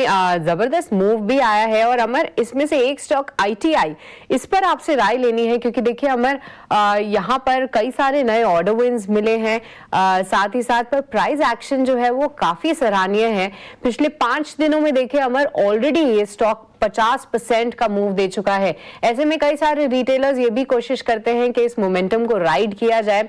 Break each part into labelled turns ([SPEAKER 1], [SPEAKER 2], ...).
[SPEAKER 1] जबरदस्त मूव भी आया है। और अमर, इसमें से एक स्टॉक ITI, इस पर आपसे राय लेनी है, क्योंकि देखिए अमर, यहाँ पर कई सारे नए ऑर्डर विन्स मिले हैं, साथ ही साथ पर प्राइस एक्शन जो है वो काफी सराहनीय है। पिछले 5 दिनों में देखिए अमर, ऑलरेडी ये स्टॉक 50% का मूव दे चुका है। ऐसे में कई सारे रिटेलर्स ये भी कोशिश करते हैं कि इस मोमेंटम को राइड किया जाए।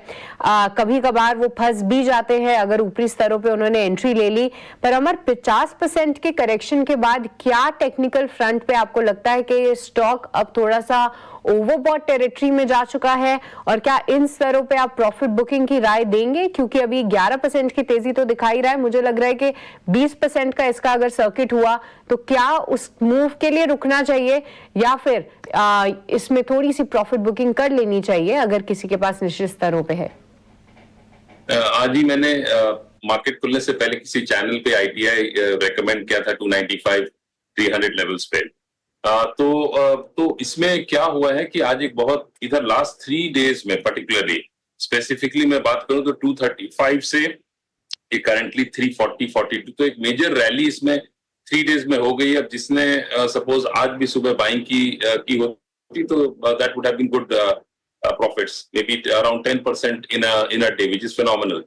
[SPEAKER 1] कभी कभार वो फंस भी जाते हैं अगर ऊपरी स्तरों पे उन्होंने एंट्री ले ली। पर अमर, 50% के करेक्शन के बाद क्या टेक्निकल फ्रंट पे आपको लगता है कि ये स्टॉक अब थोड़ा सा ओवरबॉट टेरिटरी में जा चुका है, और क्या इन स्तरों पे आप प्रॉफिट बुकिंग की राय देंगे? क्योंकि अभी 11% की तेजी तो दिखाई रहा है, मुझे लग रहा है कि 20% का इसका अगर सर्किट हुआ तो क्या उस मूव के लिए रुकना चाहिए, या फिर इसमें थोड़ी सी प्रॉफिट बुकिंग कर लेनी चाहिए अगर किसी के पास निश्चित स्तरों पे है?
[SPEAKER 2] आज ही मैंने मार्केट खुलने से पहले किसी चैनल पे ITI रेकमेंड किया था 295 300 लेवल्स पे। तो इसमें क्या हुआ है कि आज एक बहुत इधर लास्ट 3 डेज में पर्टिकुलरली स्पेसिफिकली मैं बात करूं तो 235 से करंटली 340 42, तो एक मेजर रैली इसमें 3 डेज में हो गई। अब जिसने सपोज आज भी सुबह बाइंग की होती तो that would have been good profits, maybe around 10% in a day, which is phenomenal.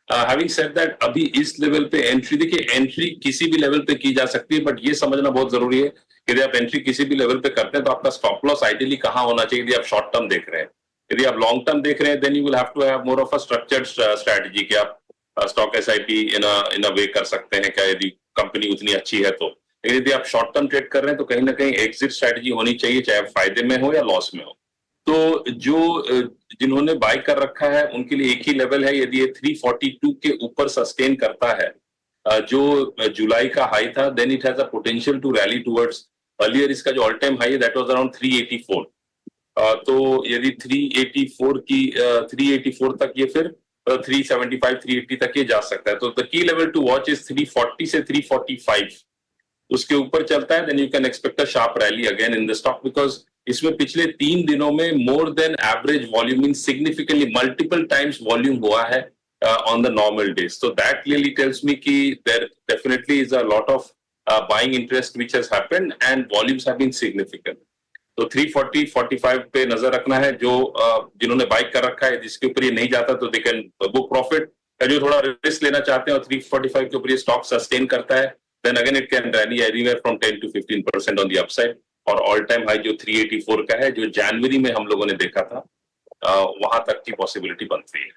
[SPEAKER 2] Having said that, अभी इस लेवल पे एंट्री, देखिए एंट्री किसी भी लेवल पे की जा सकती है, बट ये समझना बहुत जरूरी है कि यदि आप एंट्री किसी भी लेवल पे करते हैं तो आपका स्टॉप लॉस आइडियली कहाँ होना चाहिए यदि आप शॉर्ट टर्म देख रहे हैं। यदि आप लॉन्ग टर्म देख रहे हैं then you will have to have more of a structured strategy कि आप स्टॉक SIP इन अ वे कर सकते हैं क्या, यदि कंपनी उतनी अच्छी है तो। लेकिन यदि आप शॉर्ट टर्म ट्रेड कर रहे हैं तो कहीं ना कहीं एग्जिट स्ट्रेटजी होनी चाहिए, चाहे आप फायदे में हो या लॉस में हो। तो जो जिन्होंने बाय कर रखा है उनके लिए एक ही लेवल है, यदि ये 342 के ऊपर सस्टेन करता है जो जुलाई का हाई था, then it has a potential to rally towards earlier. इसका जो ऑल टाइम हाई है दैट वाज अराउंड 384। तो यदि 384 तक ये फिर 375 380 तक ये जा सकता है। तो the key level two watch is 340 से 345। उसके ऊपर चलता है then you can expect a sharp rally again in the stock, because इसमें पिछले 3 दिनों में more than average volume in significantly multiple times volume हुआ है on the normal days. So that clearly tells me कि there definitely is a lot of buying interest which has happened and volumes have been significant. तो 340-45 पे नजर रखना है। जो जिन्होंने बाय कर रखा है, जिसके ऊपर ये नहीं जाता तो दे कैन बुक प्रॉफिट। जो थोड़ा रिस्क लेना चाहते हैं और 345 के ऊपर ये स्टॉक सस्टेन करता है then again it can rally anywhere from 10 to 15% on the upside. और ऑल टाइम हाई जो 384 का है जो जनवरी में हम लोगों ने देखा था वहां तक की पॉसिबिलिटी बनती है।